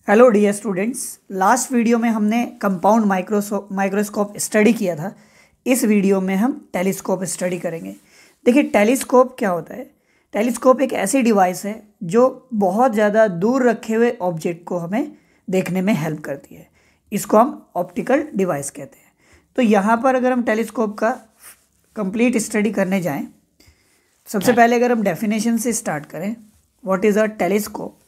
Hello dear students. Last video में हमने compound microscope study किया था। इस वीडियो में हम टेलीस्कोप स्टडी करेंगे। देखिए, टेलीस्कोप क्या होता है। टेलीस्कोप एक ऐसी डिवाइस है जो बहुत ज़्यादा दूर रखे हुए ऑब्जेक्ट को हमें देखने में हेल्प करती है। इसको हम ऑप्टिकल डिवाइस कहते हैं। तो यहाँ पर अगर हम टेलीस्कोप का कंप्लीट स्टडी करने जाएँ, सबसे पहले अगर हम डेफिनेशन से स्टार्ट करें, व्हाट इज़ अ टेलीस्कोप,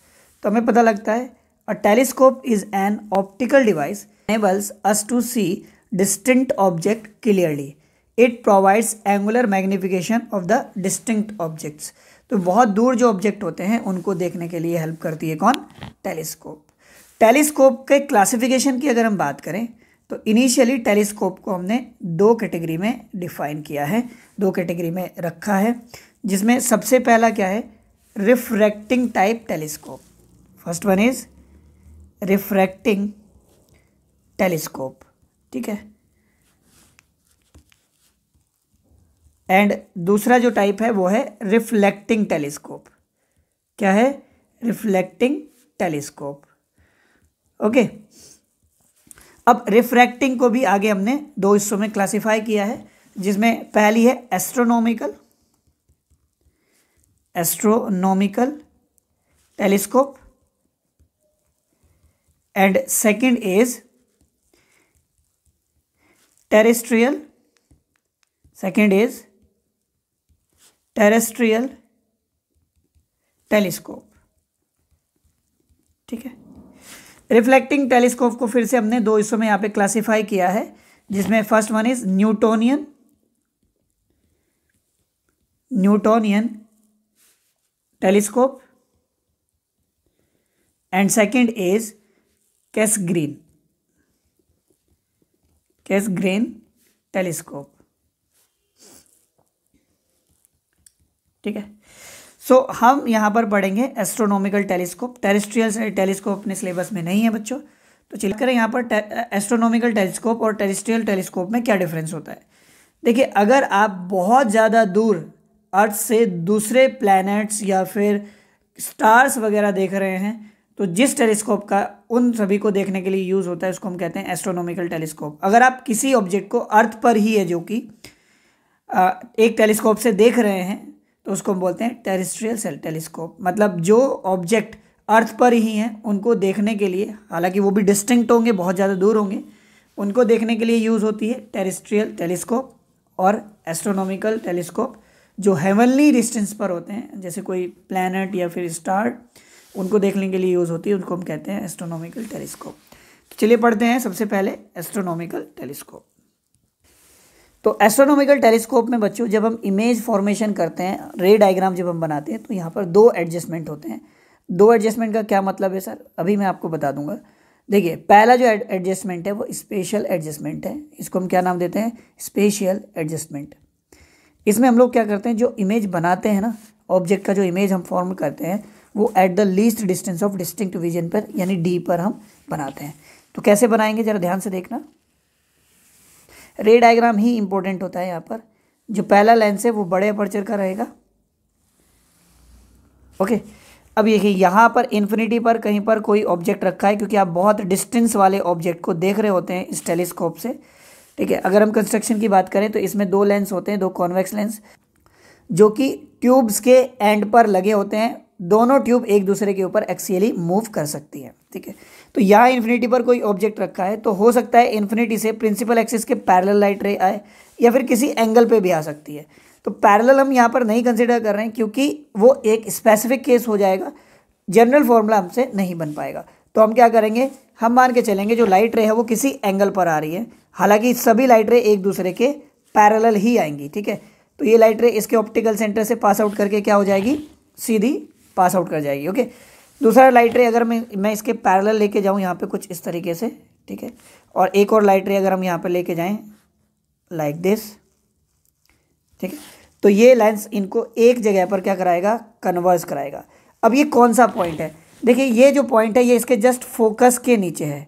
तो हमें पता लगता है a telescope is an optical device enables us to see distinct object clearly. It provides angular magnification of the distinct objects. तो बहुत दूर जो ऑब्जेक्ट होते हैं उनको देखने के लिए हेल्प करती है कौन? टेलीस्कोप। टेलीस्कोप के क्लासिफिकेशन की अगर हम बात करें तो इनिशियली टेलीस्कोप को हमने दो कैटेगरी में डिफाइन किया है, दो कैटेगरी में रखा है, जिसमें सबसे पहला क्या है? Refracting type telescope. First one is refracting telescope, ठीक है। एंड दूसरा जो टाइप है वो है रिफ्लेक्टिंग टेलीस्कोप। क्या है? Reflecting telescope. ओके, अब रिफ्रैक्टिंग को भी आगे हमने दो हिस्सों में क्लासिफाई किया है, जिसमें पहली है astronomical telescope and second is terrestrial telescope, ठीक है। रिफ्लेक्टिंग टेलीस्कोप को फिर से हमने दो हिस्सों में यहाँ पे क्लासिफाई किया है, जिसमें first one is Newtonian telescope and second is Cassegrain telescope, ठीक है। सो हम यहां पर पढ़ेंगे एस्ट्रोनॉमिकल टेलीस्कोप। टेरेस्ट्रियल टेलीस्कोप अपने सिलेबस में नहीं है बच्चों, तो चलिए करें यहाँ पर एस्ट्रोनॉमिकल टेलीस्कोप और टेरेस्ट्रियल टेलीस्कोप में क्या डिफरेंस होता है। देखिए, अगर आप बहुत ज़्यादा दूर अर्थ से दूसरे प्लैनेट्स या फिर स्टार्स वगैरह देख रहे हैं, तो जिस टेलीस्कोप का उन सभी को देखने के लिए यूज़ होता है उसको हम कहते हैं एस्ट्रोनॉमिकल टेलीस्कोप। अगर आप किसी ऑब्जेक्ट को अर्थ पर ही है जो कि एक टेलीस्कोप से देख रहे हैं, तो उसको हम बोलते हैं टेरेस्ट्रियल टेलीस्कोप। मतलब जो ऑब्जेक्ट अर्थ पर ही हैं उनको देखने के लिए, हालांकि वो भी डिस्टिंक्ट होंगे, बहुत ज़्यादा दूर होंगे, उनको देखने के लिए यूज़ होती है टेरेस्ट्रियल टेलीस्कोप। और एस्ट्रोनॉमिकल टेलीस्कोप जो हेवनली डिस्टेंस पर होते हैं, जैसे कोई प्लैनेट या फिर स्टार, उनको देखने के लिए यूज़ होती है, उनको हम कहते हैं एस्ट्रोनॉमिकल टेलीस्कोप। तो चलिए पढ़ते हैं सबसे पहले एस्ट्रोनॉमिकल टेलीस्कोप। तो एस्ट्रोनॉमिकल टेलीस्कोप में बच्चों जब हम इमेज फॉर्मेशन करते हैं, रे डायग्राम जब हम बनाते हैं, तो यहाँ पर दो एडजस्टमेंट होते हैं। दो एडजस्टमेंट का क्या मतलब है सर? अभी मैं आपको बता दूंगा। देखिए, पहला जो एडजस्टमेंट है वो स्पेशियल एडजस्टमेंट है। इसको हम क्या नाम देते हैं? Special adjustment. इसमें हम लोग क्या करते हैं, जो इमेज बनाते हैं ना, ऑब्जेक्ट का जो इमेज हम फॉर्म करते हैं, वो at the least distance of distinct vision पर, यानी डी पर हम बनाते हैं। तो कैसे बनाएंगे जरा ध्यान से देखना। रे डायग्राम ही इंपॉर्टेंट होता है यहाँ पर। जो पहला लेंस है वो बड़े अपर्चर का रहेगा। ओके, अब देखिए यहाँ पर इन्फिनिटी पर कहीं पर कोई ऑब्जेक्ट रखा है, क्योंकि आप बहुत डिस्टेंस वाले ऑब्जेक्ट को देख रहे होते हैं इस टेलीस्कोप से, ठीक है। अगर हम कंस्ट्रक्शन की बात करें तो इसमें दो लेंस होते हैं, दो कॉन्वेक्स लेंस, जो कि ट्यूब्स के एंड पर लगे होते हैं। दोनों ट्यूब एक दूसरे के ऊपर एक्सियली मूव कर सकती है, ठीक है। तो यहाँ इन्फिनिटी पर कोई ऑब्जेक्ट रखा है, तो हो सकता है इन्फिनिटी से प्रिंसिपल एक्सिस के पैरेलल लाइट रे आए, या फिर किसी एंगल पे भी आ सकती है। तो पैरेलल हम यहाँ पर नहीं कंसिडर कर रहे हैं, क्योंकि वो एक स्पेसिफिक केस हो जाएगा, जनरल फॉर्मूला हमसे नहीं बन पाएगा। तो हम क्या करेंगे, हम मान के चलेंगे जो लाइट रे है वो किसी एंगल पर आ रही है। हालांकि सभी लाइट रे एक दूसरे के पैरेलल ही आएंगी, ठीक है। तो ये लाइट रे इसके ऑप्टिकल सेंटर से पास आउट करके क्या हो जाएगी, सीधी पास आउट कर जाएगी। ओके, दूसरा लाइट रे अगर मैं इसके पैरेलल लेके जाऊँ यहाँ पे कुछ इस तरीके से, ठीक है, और एक और लाइट रे अगर हम यहाँ पे लेके जाएं लाइक दिस, ठीक है, तो ये लेंस इनको एक जगह पर क्या कराएगा, कन्वर्ज कराएगा। अब ये कौन सा पॉइंट है? देखिए, ये जो पॉइंट है ये इसके जस्ट फोकस के नीचे है।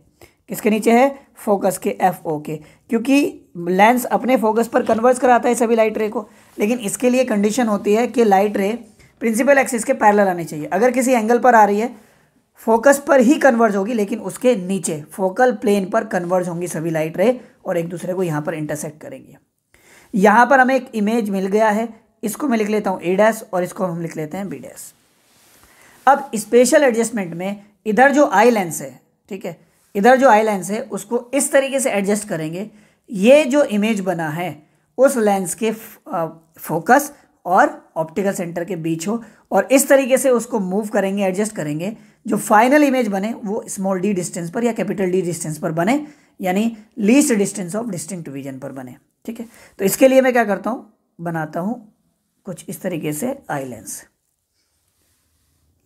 किसके नीचे है? फोकस के, FO के, क्योंकि लेंस अपने फोकस पर कन्वर्ज कराता है सभी लाइट रे को, लेकिन इसके लिए कंडीशन होती है कि लाइट रे प्रिंसिपल एक्सिस के पैरेलल आनी चाहिए। अगर किसी एंगल पर आ रही है फोकस पर ही कन्वर्ज होगी, लेकिन उसके नीचे फोकल प्लेन पर कन्वर्ज होंगी सभी लाइट रे और एक दूसरे को यहाँ पर इंटरसेक्ट करेंगे। यहाँ पर हमें एक इमेज मिल गया है, इसको मैं लिख लेता हूँ ए डैश और इसको हम लिख लेते हैं बी डैश। अब स्पेशल एडजस्टमेंट में इधर जो आई लेंस है, ठीक है, इधर जो आई लेंस है उसको इस तरीके से एडजस्ट करेंगे, ये जो इमेज बना है उस लेंस के फोकस और ऑप्टिकल सेंटर के बीच हो, और इस तरीके से उसको मूव करेंगे, एडजस्ट करेंगे, जो फाइनल इमेज बने वो स्मॉल डी डिस्टेंस पर या कैपिटल डी डिस्टेंस पर बने, यानी least distance of distinct vision पर बने। ठीक है, तो इसके लिए मैं क्या करता हूँ, बनाता हूँ कुछ इस तरीके से आई लेंस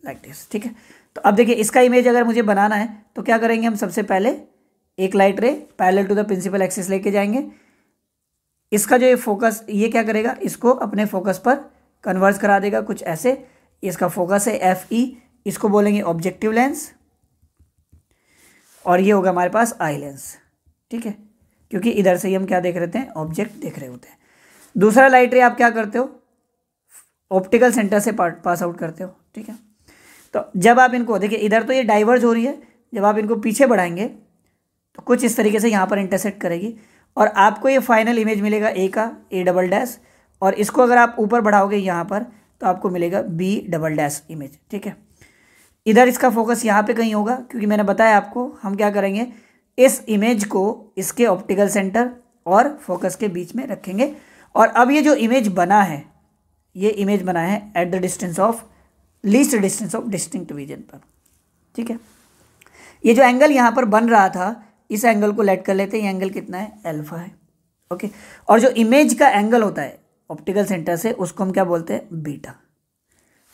लाइक दिस। ठीक है, तो अब देखिए इसका इमेज अगर मुझे बनाना है तो क्या करेंगे हम, सबसे पहले एक light ray parallel to the principal axis लेके जाएंगे। इसका जो ये फोकस, ये क्या करेगा, इसको अपने फोकस पर कन्वर्ज करा देगा कुछ ऐसे। इसका फोकस है FE, इसको बोलेंगे ऑब्जेक्टिव लेंस, और ये होगा हमारे पास आई लेंस। ठीक है, क्योंकि इधर से ही हम क्या देख रहे थे, ऑब्जेक्ट देख रहे होते हैं। दूसरा लाइट रे आप क्या करते हो, ऑप्टिकल सेंटर से पास आउट करते हो। ठीक है, तो जब आप इनको देखिए, इधर तो ये डाइवर्ज हो रही है, जब आप इनको पीछे बढ़ाएंगे तो कुछ इस तरीके से यहाँ पर इंटरसेक्ट करेगी और आपको ये फाइनल इमेज मिलेगा ए का, ए डबल डैश, और इसको अगर आप ऊपर बढ़ाओगे यहाँ पर तो आपको मिलेगा बी डबल डैश इमेज। ठीक है, इधर इसका फोकस यहाँ पे कहीं होगा, क्योंकि मैंने बताया आपको हम क्या करेंगे, इस इमेज को इसके ऑप्टिकल सेंटर और फोकस के बीच में रखेंगे। और अब ये जो इमेज बना है, ये इमेज बना है at the distance of least distance of distinct vision पर। ठीक है, ये जो एंगल यहाँ पर बन रहा था, इस एंगल को लेट कर लेते हैं, ये एंगल कितना है, अल्फा है। ओके, और जो इमेज का एंगल होता है ऑप्टिकल सेंटर से, उसको हम क्या बोलते हैं, बीटा।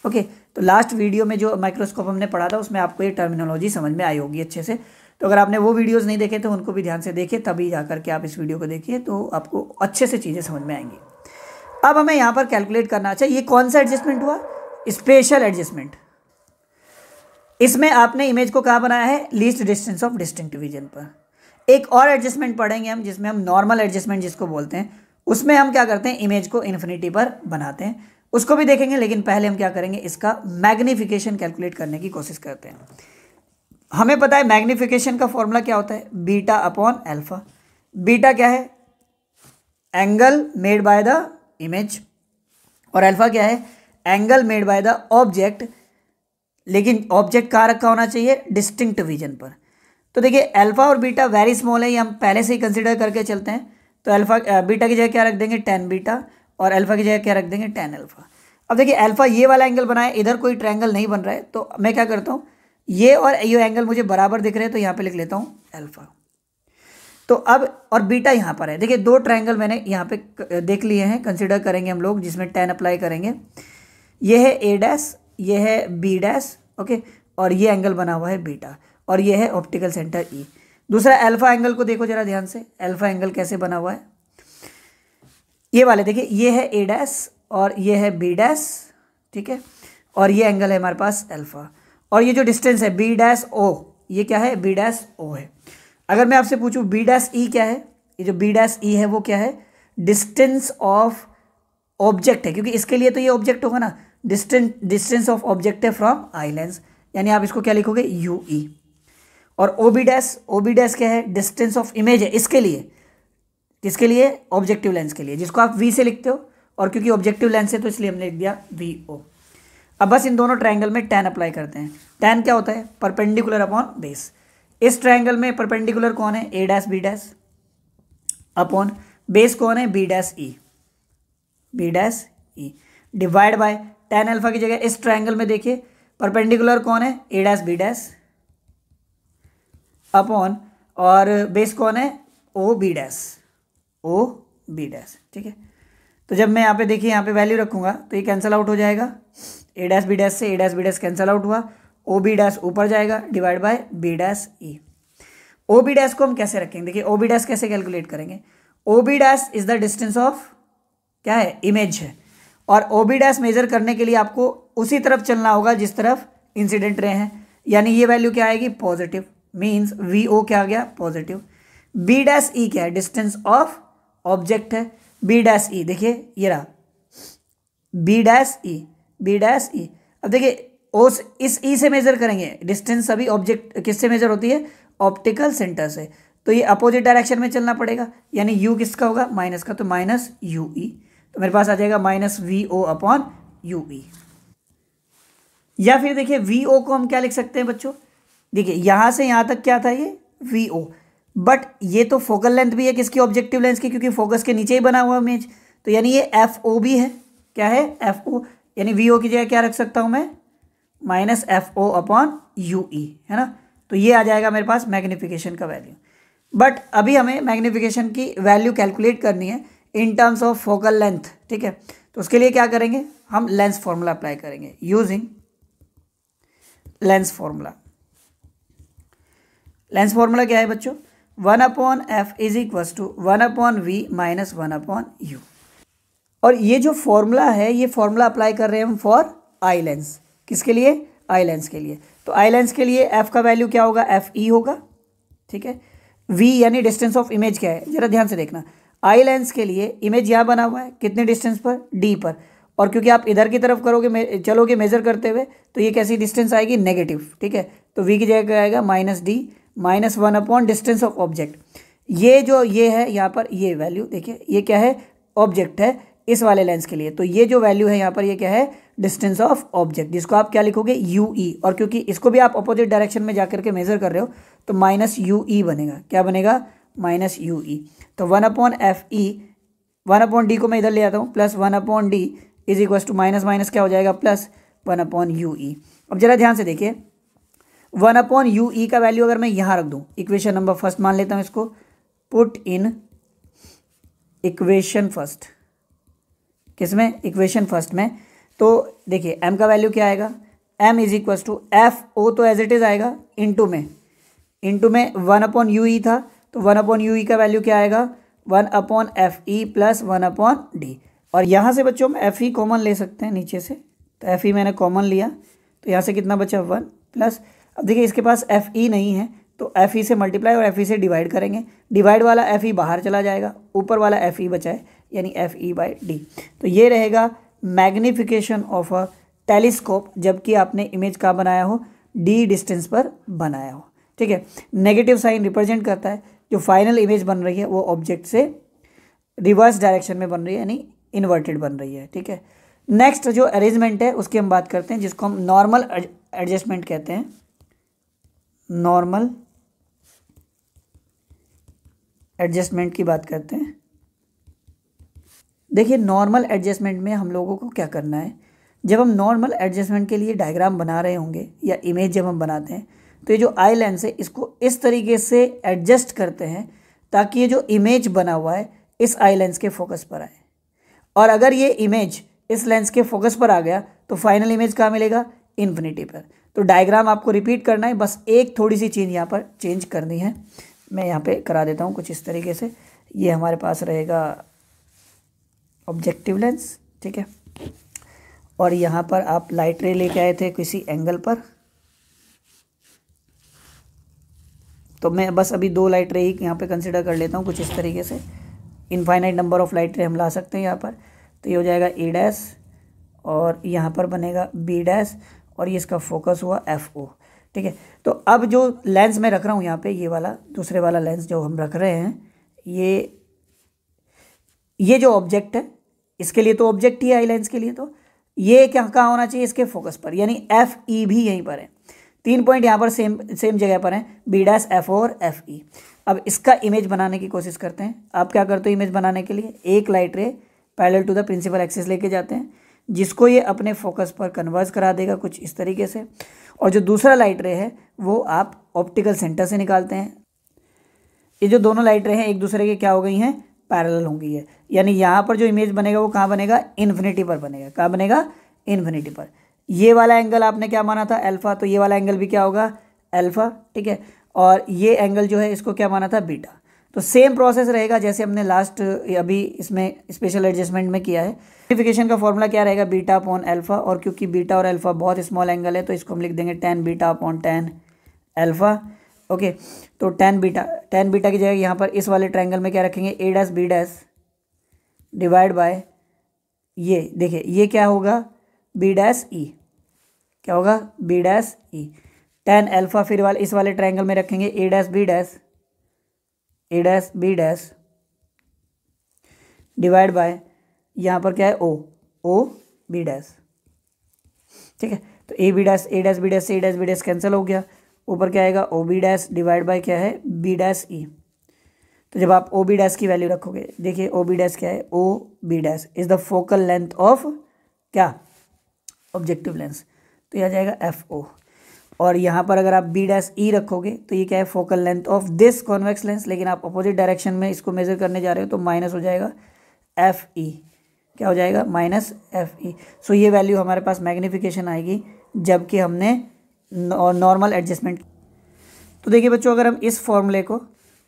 ओके, तो लास्ट वीडियो में जो माइक्रोस्कोप हमने पढ़ा था उसमें आपको ये टर्मिनोलॉजी समझ में आई होगी अच्छे से। तो अगर आपने वो वीडियोस नहीं देखे तो उनको भी ध्यान से देखें, तभी जाकर के आप इस वीडियो को देखिए, तो आपको अच्छे से चीज़ें समझ में आएंगी। अब हमें यहाँ पर कैलकुलेट करना चाहिए, ये कौन सा एडजस्टमेंट हुआ, स्पेशल एडजस्टमेंट। इसमें आपने इमेज को कहाँ बनाया है, least distance of distinct vision पर। एक और एडजस्टमेंट पढ़ेंगे हम, जिसमें हम नॉर्मल एडजस्टमेंट जिसको बोलते हैं, उसमें हम क्या करते हैं, इमेज को इन्फिनिटी पर बनाते हैं, उसको भी देखेंगे। लेकिन पहले हम क्या करेंगे, इसका मैग्नीफिकेशन कैलकुलेट करने की कोशिश करते हैं। हमें पता है मैग्नीफिकेशन का फॉर्मूला क्या होता है, बीटा अपॉन अल्फा। बीटा क्या है, angle made by the image, और अल्फा क्या है, angle made by the object. लेकिन ऑब्जेक्ट कहाँ रखा होना चाहिए, डिस्टिंक्ट विजन पर। तो देखिए अल्फा और बीटा वेरी स्मॉल है, ये हम पहले से ही कंसिडर करके चलते हैं। तो अल्फा बीटा की जगह क्या रख देंगे, tan बीटा, और अल्फा की जगह क्या रख देंगे, tan अल्फा। अब देखिए अल्फा ये वाला एंगल बना है, इधर कोई ट्रायंगल नहीं बन रहा है, तो मैं क्या करता हूँ, ये और ये एंगल मुझे बराबर दिख रहे हैं, तो यहाँ पे लिख लेता हूँ अल्फा। तो अब और बीटा यहाँ पर है, देखिए दो ट्रायंगल मैंने यहाँ पे देख लिए हैं, कंसिडर करेंगे हम लोग, जिसमें tan अप्लाई करेंगे। ये है ए डैश, ये है बी डैश, ओके, और ये एंगल बना हुआ है बीटा, और ये है ऑप्टिकल सेंटर ई। दूसरा अल्फा एंगल को देखो जरा ध्यान से, अल्फा एंगल कैसे बना हुआ है, ये वाले देखिए, ये है ए डैश और ये है बी डैश। ठीक है, और ये एंगल है हमारे पास अल्फा, और ये जो डिस्टेंस है बी डैश ओ, ये क्या है, बी डैश ओ है। अगर मैं आपसे पूछूं बी डैश ई क्या है, ये जो बी डैश ई है वो क्या है, डिस्टेंस ऑफ ऑब्जेक्ट है, क्योंकि इसके लिए तो ये ऑब्जेक्ट होगा ना, डिस्टेंस ऑफ ऑब्जेक्ट है फ्रॉम आई लेंस, यानी आप इसको क्या लिखोगे, यू ई। और ओ बी डैश क्या है, डिस्टेंस ऑफ इमेज है, इसके लिए, किसके लिए, ऑब्जेक्टिव लेंस के लिए, जिसको आप वी से लिखते हो, और क्योंकि ऑब्जेक्टिव लेंस है तो इसलिए हमने लिख दिया वी ओ। अब बस इन दोनों ट्रायंगल में tan अप्लाई करते हैं। tan क्या होता है, परपेंडिकुलर अपॉन बेस। इस ट्रायंगल में परपेंडिकुलर कौन है, A dash B dash, upon base कौन है, B dash E, B dash E, divide by tan alpha की जगह इस ट्रायंगल में देखिए परपेंडिकुलर कौन है, A dash B dash, upon और बेस कौन है, O B dash, O B dash. ठीक है, तो जब मैं यहाँ पे देखिए यहाँ पे वैल्यू रखूँगा तो ये कैंसिल आउट हो जाएगा, ए डैश बी डैश से ए dash B dash cancel out हुआ, ओ बी डैश ऊपर जाएगा, divide by B dash E. O B dash को हम कैसे रखेंगे, देखिए ओ बी डैश कैसे कैलकुलेट करेंगे, O B dash is the distance of क्या है, इमेज है, और ओ बी डैश मेजर करने के लिए आपको उसी तरफ चलना होगा जिस तरफ इंसिडेंट रे हैं, यानी ये वैल्यू क्या आएगी, पॉजिटिव, मीन्स वी ओ क्या आ गया, पॉजिटिव। बी डैश ई क्या है, डिस्टेंस ऑफ ऑब्जेक्ट है, बी डैश ई देखिए ये रहा, बी डैश ई, बी डैश ई। अब देखिए उस इस ई से मेजर करेंगे डिस्टेंस, सभी ऑब्जेक्ट किससे मेजर होती है, ऑप्टिकल सेंटर से। तो ये अपोजिट डायरेक्शन में चलना पड़ेगा, यानी यू किसका होगा, माइनस का, तो माइनस यू ई, तो मेरे पास आ जाएगा minus v o upon u e. या फिर देखिए वी ओ को हम क्या लिख सकते हैं बच्चों, देखिए यहां से यहां तक क्या था ये वी ओ, बट ये तो फोकल लेंथ भी है किसकी, ऑब्जेक्टिव लेंस की, क्योंकि फोकस के नीचे ही बना हुआ इमेज, तो यानी ये एफ ओ भी है, क्या है, एफ ओ, यानी वी ओ की जगह क्या रख सकता हूं मैं, minus f o upon u e, है ना। तो ये आ जाएगा मेरे पास मैग्निफिकेशन का वैल्यू। बट अभी हमें मैग्निफिकेशन की वैल्यू कैलकुलेट करनी है in terms of focal length, ठीक है। तो उसके लिए क्या करेंगे, हम लेंस फॉर्मूला अप्लाई करेंगे using lens formula. Lens formula क्या है बच्चों, 1/f is equal to 1/v minus 1/u। और ये जो फॉर्मूला है, ये फॉर्मूला अप्लाई कर रहे हैं हम फॉर आई लेंस, किसके लिए, आई लेंस के लिए। तो आई लेंस के लिए f का वैल्यू क्या होगा, एफ ई होगा, ठीक है। v यानी डिस्टेंस ऑफ इमेज क्या है, जरा ध्यान से देखना, आई लेंस के लिए इमेज यहाँ बना हुआ है कितने डिस्टेंस पर, d पर, और क्योंकि आप इधर की तरफ करोगे चलोगे मेजर करते हुए, तो ये कैसी डिस्टेंस आएगी, नेगेटिव, ठीक है। तो v की जगह क्या आएगा, minus D minus 1 upon distance of object. ये जो ये है यहाँ पर, ये वैल्यू देखिए, ये क्या है, ऑब्जेक्ट है इस वाले लेंस के लिए, तो ये जो वैल्यू है यहाँ पर, ये क्या है, डिस्टेंस ऑफ ऑब्जेक्ट, जिसको आप क्या लिखोगे, यू ई, और क्योंकि इसको भी आप अपोजिट डायरेक्शन में जाकर के मेजर कर रहे हो, तो माइनस यू ई बनेगा, क्या बनेगा, माइनस यू ई। तो 1/f ई, 1/d को मैं इधर ले आता हूँ, plus 1/d is equal to minus minus क्या हो जाएगा, प्लस 1/u ई। अब जरा ध्यान से देखिए, 1/u ई का वैल्यू अगर मैं यहाँ रख दूँ, इक्वेशन नंबर फर्स्ट मान लेता हूँ इसको, पुट इन इक्वेशन फर्स्ट, किसमें, इक्वेशन फर्स्ट में। तो देखिए m का वैल्यू क्या आएगा, m is equal to f o, तो एज इट इज आएगा, इंटू में 1/u ई था, तो 1/u ई का वैल्यू क्या आएगा, 1/f ई प्लस 1/d। और यहाँ से बच्चों हम एफ ई कॉमन ले सकते हैं नीचे से, तो एफ ई मैंने कॉमन लिया, तो यहाँ से कितना बचा, 1 प्लस, अब देखिए इसके पास एफ ई नहीं है, तो एफ ई से मल्टीप्लाई और एफ ई से डिवाइड करेंगे, डिवाइड वाला एफ ई बाहर चला जाएगा, ऊपर वाला एफ ई बचा है, यानी एफ ई बाई डी। तो ये रहेगा मैग्निफिकेशन ऑफ अ टेलीस्कोप, जबकि आपने इमेज का बनाया हो, डी डिस्टेंस पर बनाया हो, ठीक है। नेगेटिव साइन रिप्रेजेंट करता है जो फाइनल इमेज बन रही है वो ऑब्जेक्ट से रिवर्स डायरेक्शन में बन रही है, यानी इन्वर्टेड बन रही है, ठीक है। नेक्स्ट जो अरेंजमेंट है उसकी हम बात करते हैं, जिसको हम नॉर्मल एडजस्टमेंट कहते हैं, नॉर्मल एडजस्टमेंट की बात करते हैं। देखिए नॉर्मल एडजस्टमेंट में हम लोगों को क्या करना है, जब हम नॉर्मल एडजस्टमेंट के लिए डायग्राम बना रहे होंगे या इमेज जब हम बनाते हैं, तो ये जो आई लेंस है इसको इस तरीके से एडजस्ट करते हैं ताकि ये जो इमेज बना हुआ है इस आई लेंस के फोकस पर आए, और अगर ये इमेज इस लेंस के फोकस पर आ गया तो फाइनल इमेज कहाँ मिलेगा, इन्फिनिटी पर। तो डायग्राम आपको रिपीट करना है, बस एक थोड़ी सी चीज़ यहाँ पर चेंज करनी है, मैं यहाँ पे करा देता हूँ कुछ इस तरीके से। ये हमारे पास रहेगा ऑब्जेक्टिव लेंस, ठीक है, और यहाँ पर आप लाइट रे लेके आए थे किसी एंगल पर, तो मैं बस अभी 2 लाइट रे ही यहाँ पे कंसिडर कर लेता हूँ कुछ इस तरीके से। इनफाइनाइट नंबर ऑफ लाइट रे हम ला सकते हैं यहाँ पर, तो ये हो जाएगा ए डैश, और यहाँ पर बनेगा बी डैश, और ये इसका फोकस हुआ एफ ओ, ठीक है। तो अब जो लेंस मैं रख रहा हूँ यहाँ पे, ये वाला दूसरे वाला लेंस जो हम रख रहे हैं, ये जो ऑब्जेक्ट है, इसके लिए तो ऑब्जेक्ट ही है आई लेंस के लिए, तो ये क्या कहाँ होना चाहिए, इसके फोकस पर, यानी एफ ई भी यहीं पर है, 3 पॉइंट यहाँ पर सेम जगह पर हैं, बी डैश, एफ ओ और एफ ई। अब इसका इमेज बनाने की कोशिश करते हैं। आप क्या करते हो इमेज बनाने के लिए, एक light ray parallel to the principal axis लेके जाते हैं, जिसको ये अपने फोकस पर कन्वर्ज करा देगा कुछ इस तरीके से, और जो दूसरा लाइट रे है वो आप ऑप्टिकल सेंटर से निकालते हैं। ये जो दोनों लाइट रे हैं एक दूसरे के क्या हो गई हैं, पैरेलल हो गई है, यानी यहाँ पर जो इमेज बनेगा वो कहाँ बनेगा, इन्फिनिटी पर बनेगा। कहाँ बनेगा, इन्फिनिटी पर। ये वाला एंगल आपने क्या माना था, अल्फा, तो ये वाला एंगल भी क्या होगा, अल्फा, ठीक है, और ये एंगल जो है इसको क्या माना था, बीटा। तो सेम प्रोसेस रहेगा जैसे हमने लास्ट अभी इसमें स्पेशल एडजस्टमेंट में किया है। मैग्निफिकेशन का फॉर्मूला क्या रहेगा, बीटा अपॉन अल्फा, और क्योंकि बीटा और अल्फा बहुत स्मॉल एंगल है तो इसको हम लिख देंगे tan beta upon tan alpha. Okay, तो tan बीटा की जगह यहाँ पर इस वाले ट्रायंगल में क्या रखेंगे, A dash B dash divide by ये, देखिए ये क्या होगा, बी डैश ई, क्या होगा, B dash E. tan alpha फिर वाले इस वाले ट्रायंगल में रखेंगे A dash B dash, A dash B dash divide by यहाँ पर क्या है ओ, ओ बी डैश। ठीक है, तो ए डैश बी डैश से ए डैश बी डैश कैंसिल हो गया, ऊपर क्या आएगा o B dash divide by क्या है बी डैश ई। तो जब आप ओ बी डैश की वैल्यू रखोगे, देखिए ओ बी डैश क्या है, O B dash is the focal length of क्या, ऑब्जेक्टिव लेंस, तो यह आ जाएगा एफ ओ। और यहाँ पर अगर आप बी डैश ई रखोगे तो ये क्या है, focal length of this convex lens, लेकिन आप अपोजिट डायरेक्शन में इसको मेजर करने जा रहे हो तो माइनस हो जाएगा एफ ई, क्या हो जाएगा माइनस एफ ई। सो ये वैल्यू हमारे पास मैग्नीफिकेशन आएगी जबकि हमने नॉर्मल एडजस्टमेंट। तो देखिए बच्चों, अगर हम इस फॉर्मूले को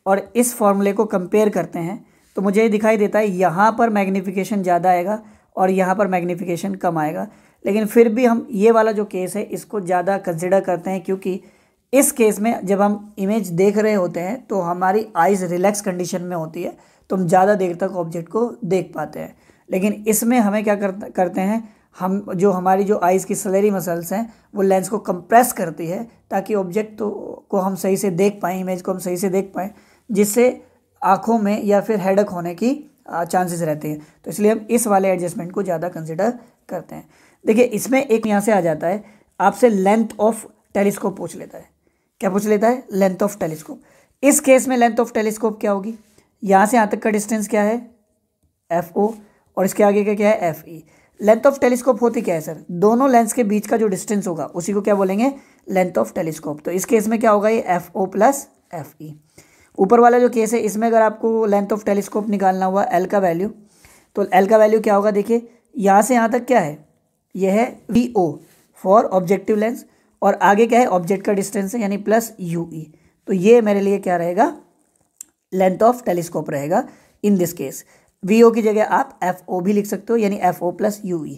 और इस फॉर्मूले को कंपेयर करते हैं तो मुझे ये दिखाई देता है यहाँ पर मैग्नीफिकेशन ज़्यादा आएगा और यहाँ पर मैग्नीफिकेशन कम आएगा, लेकिन फिर भी हम ये वाला जो केस है इसको ज़्यादा कंसिडर करते हैं, क्योंकि इस केस में जब हम इमेज देख रहे होते हैं तो हमारी आइज़ रिलैक्स कंडीशन में होती है, तो हम ज़्यादा देर तक ऑब्जेक्ट को देख पाते हैं। लेकिन इसमें हमें क्या करते हैं, हम जो हमारी जो आइज़ की सैलरी मसल्स हैं वो लेंस को कंप्रेस करती है ताकि ऑब्जेक्ट को हम सही से देख पाएँ, इमेज को हम सही से देख पाएँ, जिससे आँखों में या फिर हेडेक होने की चांसेस रहते हैं। तो इसलिए हम इस वाले एडजस्टमेंट को ज़्यादा कंसिडर करते हैं। देखिए इसमें एक यहाँ से आ जाता है, आपसे लेंथ ऑफ टेलीस्कोप पूछ लेता है। क्या पूछ लेता है, लेंथ ऑफ टेलीस्कोप। इस केस में लेंथ ऑफ टेलीस्कोप क्या होगी, यहाँ से यहाँ तक का डिस्टेंस क्या है एफ ओ और इसके आगे का क्या है F E. Length of telescope होती क्या है सर, दोनों लेंस के बीच का जो डिस्टेंस होगा उसी को क्या बोलेंगे, लेंथ ऑफ टेलीस्कोप। तो इस केस में क्या होगा, ये f o plus f e. ऊपर वाला जो केस है इसमें अगर आपको लेंथ ऑफ टेलीस्कोप निकालना हुआ एल का वैल्यू, तो एल का वैल्यू क्या होगा, देखिए यहाँ से यहाँ तक क्या है, यह है v o for objective lens और आगे क्या है ऑब्जेक्ट का डिस्टेंस है यानी प्लस यू ई। तो ये मेरे लिए क्या रहेगा, लेंथ ऑफ टेलीस्कोप रहेगा in this case. V o की जगह आप एफ ओ भी लिख सकते हो यानी एफ ओ प्लस यू ई।